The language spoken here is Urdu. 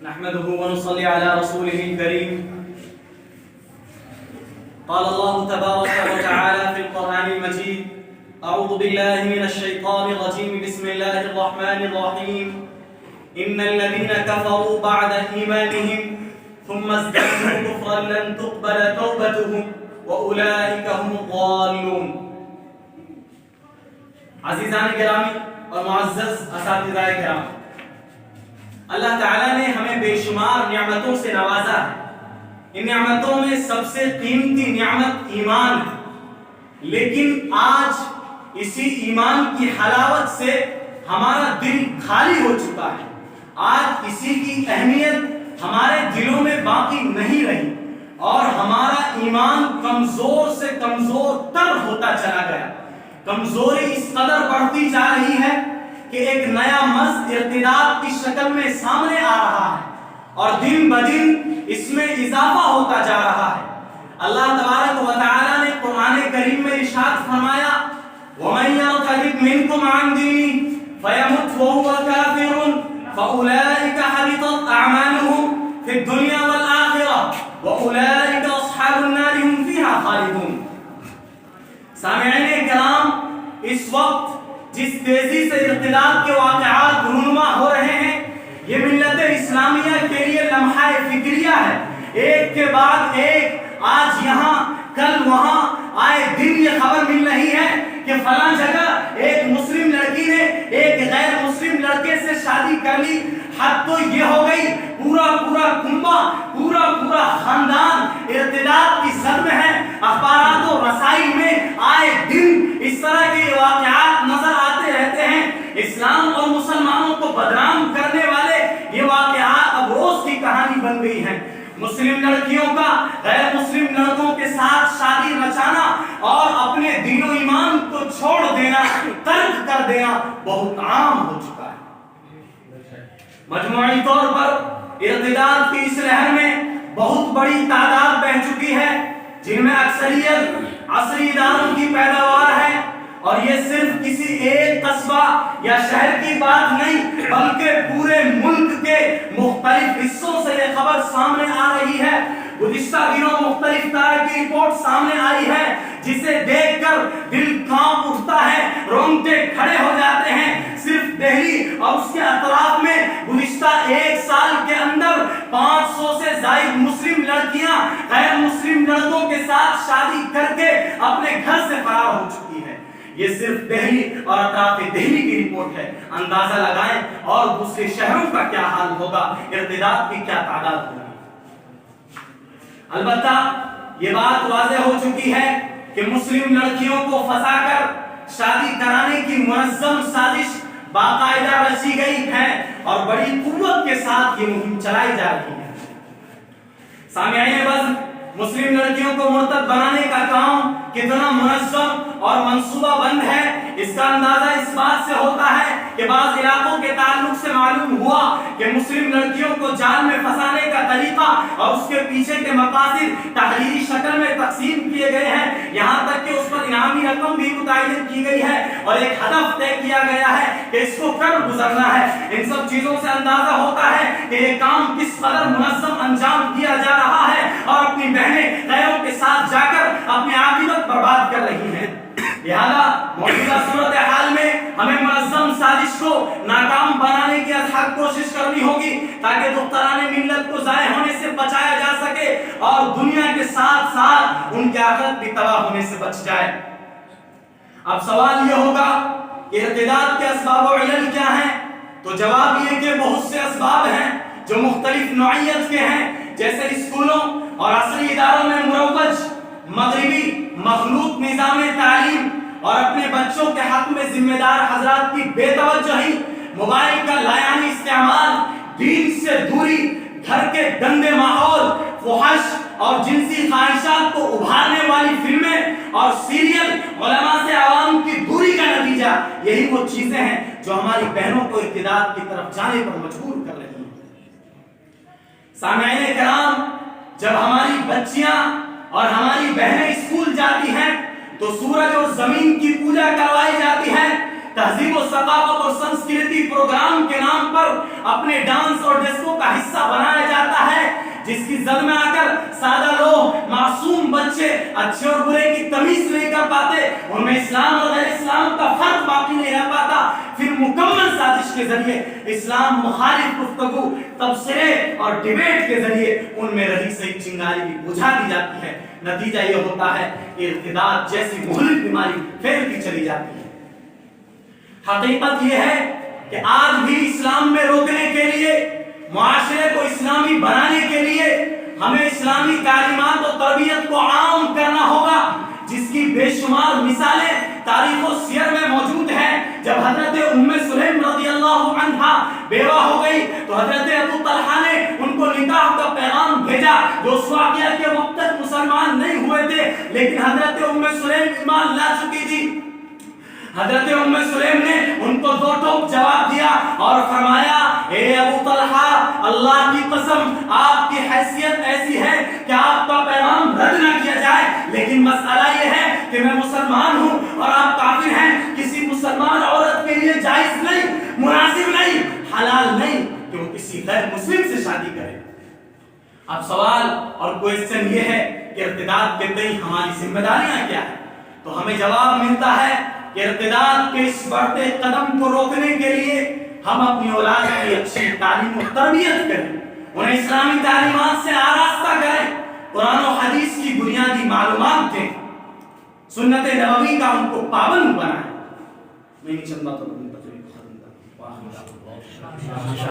نحمده ونصلي على رسوله الكريم. قال الله تبارك وتعالى في القرآن المجيد: أعوذ بالله من الشيطان الرجيم. بسم الله الرحمن الرحيم. إن الذين كفروا بعد إيمانهم ثم ازدادوا كفرا لن تقبل توبتهم وأولئك هم الضالون. عزیزان گرامی اور معزز اساتذہ کرام، اللہ تعالیٰ نے ہمیں بے شمار نعمتوں سے نوازا ہے. ان نعمتوں میں سب سے قیمتی نعمت ایمان ہے. لیکن آج اسی ایمان کی حلاوت سے ہمارا دل خالی ہو چکا ہے. آج اسی کی اہمیت ہمارے دلوں میں باقی نہیں رہی اور ہمارا ایمان کمزور سے کمزور تر ہوتا چلا گیا. کمزوری اس قدر بڑھتی جا رہی ہے کہ ایک نیا مرض ارتداد کی شکل میں سامنے آ رہا ہے اور دن بدن اس میں اضافہ ہوتا جا رہا ہے. اللہ تبارک و تعالی نے قرآن کریم میں ارشاد فرمایا: وَمَن يَرْتَدِدْ مِنْكُمْ عَنْ دِينِهِ فَيَمُتْ وَهُوَ كَافِرٌ فَأُولَئِكَ حَبِطَتْ أَعْمَالُهُمْ فِي الدُّنْيَا وَالْآخِرَةِ وَأُولَئِكَ أَصْحَابُ النَّارِ هُمْ فِيهَا خَالِدُونَ. سامعین کرام، اس وقت جس تیزی سے ارتداد کے واقعات رونما ہو رہے ہیں، یہ ملت اسلامیہ کے لیے لمحہ فکریہ ہے. ایک کے بعد ایک، آج یہاں کل وہاں، آئے دن یہ خبر مل رہی ہے کہ فلاں جگہ ایک مسلم لڑکی نے ایک غیر مسلم لڑکے سے شادی کر لی. حد تو یہ ہو گئی، پورا کنبہ، پورا خاندان ارتداد کی زد میں ہے. اخبارات و رسائی میں آئے دن اس طرح کے واقعات نظر آتے رہتے ہیں. اسلام اور مسلمانوں کو بدنام کرنے والے یہ واقعات اب روز کی کہانی بن گئی ہیں. مسلم لڑکیوں کا غیر مسلم لڑکوں کے ساتھ شادی رچانا اور اپنے دین و ایمان کو چھوڑ دینا، ترک کر دینا بہت عام ہو چکا ہے. مجموعی طور پر ارتداد کی اس لہر میں بہت بڑی تعداد بہہ چکی ہے، جن میں اکثریت عصری اداروں کی پیداوار ہے. اور یہ صرف کسی ایک قصبہ یا شہر کی بات نہیں، بلکہ پورے ملک کے مختلف حصوں سے یہ خبر سامنے آ رہی ہے. گزشتہ دنوں مختلف طرح کی رپورٹ سامنے آئی ہے جسے دیکھ کر دل کانپ اٹھتا ہے، رونگٹے کھڑے ہو جاتے ہیں. صرف دہلی اور اس کے اطراف میں گزشتہ ایک سال کے اندر 500 سے زائد مسلم لڑکیاں غیر مسلم لڑکوں کے ساتھ شادی کر کے اپنے گھر سے فرار ہو چکی ہے. یہ صرف دہلی اور اطراف دہلی کی رپورٹ ہے. اندازہ لگائیں اور دوسرے شہروں کا کیا حال ہوگا، ارتداد کی کیا تعداد ہوگی. البتہ یہ بات واضح ہو چکی ہے کہ مسلم لڑکیوں کو پھنسا کر شادی کرانے کی منظم سازش باقاعدہ رچی گئی ہے اور بڑی قوت کے ساتھ یہ مہم چلائی جا رہی ہے. سامعین بزم، مسلم لڑکیوں کو مرتد بنانے کا کام کتنا منظم اور منصوبہ بند ہے، اس کا اندازہ اس بات سے ہوتا ہے کہ بعض علاقوں کے تعلق سے معلوم ہوا کہ مسلم لڑکیوں کو جال میں پھنسانے کا طریقہ اور اس کے پیچھے کے مقاصد تحریری شکل میں تقسیم کیے گئے ہیں. یہاں تک کہ اس پر انعامی رقم بھی متعین کی گئی ہے اور ایک ہدف طے کیا گیا ہے کہ اس کو کر گزرنا ہے. ان سب چیزوں سے اندازہ ہوتا ہے کہ یہ کام کس قدر منظم انجام دیا جا رہا ہے اور اپنی بہنیں غیروں کے ساتھ جا کر اپنی عاقبت برباد کر رہی ہیں. لہذا موجودہ صورتحال میں ہمیں منظم سازش کو ناکام بنانے کی اتھاک کوشش کرنی ہوگی تاکہ دختران ملت کو ضائع ہونے سے بچایا جا سکے اور دنیا کے ساتھ ساتھ ان کی آخرت بھی تباہ ہونے سے بچ جائے. اب سوال یہ ہوگا کہ ارتداد کے اسباب و علل کیا ہیں؟ تو جواب یہ کہ بہت سے اسباب ہیں جو مختلف نوعیت کے ہیں، جیسے اسکولوں اور عصری اداروں میں مروج مغربی مخلوط نظام تعلیم اور اپنے بچوں کے حق میں ذمہ دار حضرات کی بے توجہی، موبائل کا لایعنی استعمال، دین سے دوری، گھر کے گندے ماحول، فحش اور جنسی خواہشات کو ابھارنے والی فلمیں اور سیریل، علماء سے عوام کی دوری کا نتیجہ، یہی وہ چیزیں ہیں جو ہماری بہنوں کو ارتداد کی طرف جانے پر مجبور کر رہی ہیں. سامعین کرام، جب ہماری بچیاں اور ہماری بہنیں اسکول جاتی ہیں تو سورج اور زمین کی پوجا کروائی جاتی ہے. تہذیب و ثقافت اور سنسکرتی پروگرام کے نام پر اپنے ڈانس اور ڈسکو کا حصہ زد میں آ کر سادہ لوگ معصوم بچے اچھے اور برے کی تمیز نہیں کر پاتے، ان میں اسلام اور غیر اسلام کا فرق باقی نہیں رہ پاتا، پھر مکمل سازش کے ذریعے اسلام مخالف گفتگو، تبصرے اور ڈیبیٹ کے ذریعے ان میں رہی صحیح چنگاری بھی بجھا دی جاتی ہے۔ نتیجہ یہ ہوتا ہے کہ ارتداد جیسی مہلک بیماری پھیلتی چلی جاتی ہے۔ حقیقت یہ ہے کہ آج بھی اسلام میں روکنے کے لیے، معاشرے کو اسلامی بنانے کے لیے ہمیں اسلامی تعلیمات اور تربیت کو عام کرنا ہوگا، جس کی بے شمار مثالیں تاریخ و سیر میں موجود ہیں۔ جب حضرت ام سلیم رضی اللہ عنہا بیوہ ہو گئی تو حضرت ابو طلحہ نے ان کو نکاح کا پیغام بھیجا، جو اس واقعہ کے وقت تک مسلمان نہیں ہوئے تھے، لیکن حضرت ام سلیم ایمان لا چکی تھی۔ حضرت ام سلیم نے ان کو دو ٹوک جواب دیا اور فرمایا، اے ابو طلحہ، اللہ کی قسم آپ کی حیثیت ایسی ہے کہ آپ کا پیغام رد نہ کیا جائے، لیکن مسئلہ یہ ہے کہ میں مسلمان ہوں اور آپ کافر ہیں، کسی مسلمان عورت کے لیے جائز نہیں، مناسب نہیں، حلال نہیں کہ وہ کسی غیر مسلم سے شادی کرے۔ اب سوال اور کوئسچن یہ ہے کہ ارتداد کے تئیں ہماری ذمہ داریاں کیا ہیں؟ تو ہمیں جواب ملتا ہے کہ ارتداد کے اس بڑھتے قدم کو روکنے کے لیے ہم اپنی اولاد کی اچھی تعلیم و تربیت کریں، انہیں اسلامی تعلیمات سے آراستہ کریں، قرآن و حدیث کی بنیادی معلومات دیں، سنت نبوی کا ان کو پابند بنائیں۔ میں نہیں چاہتا تو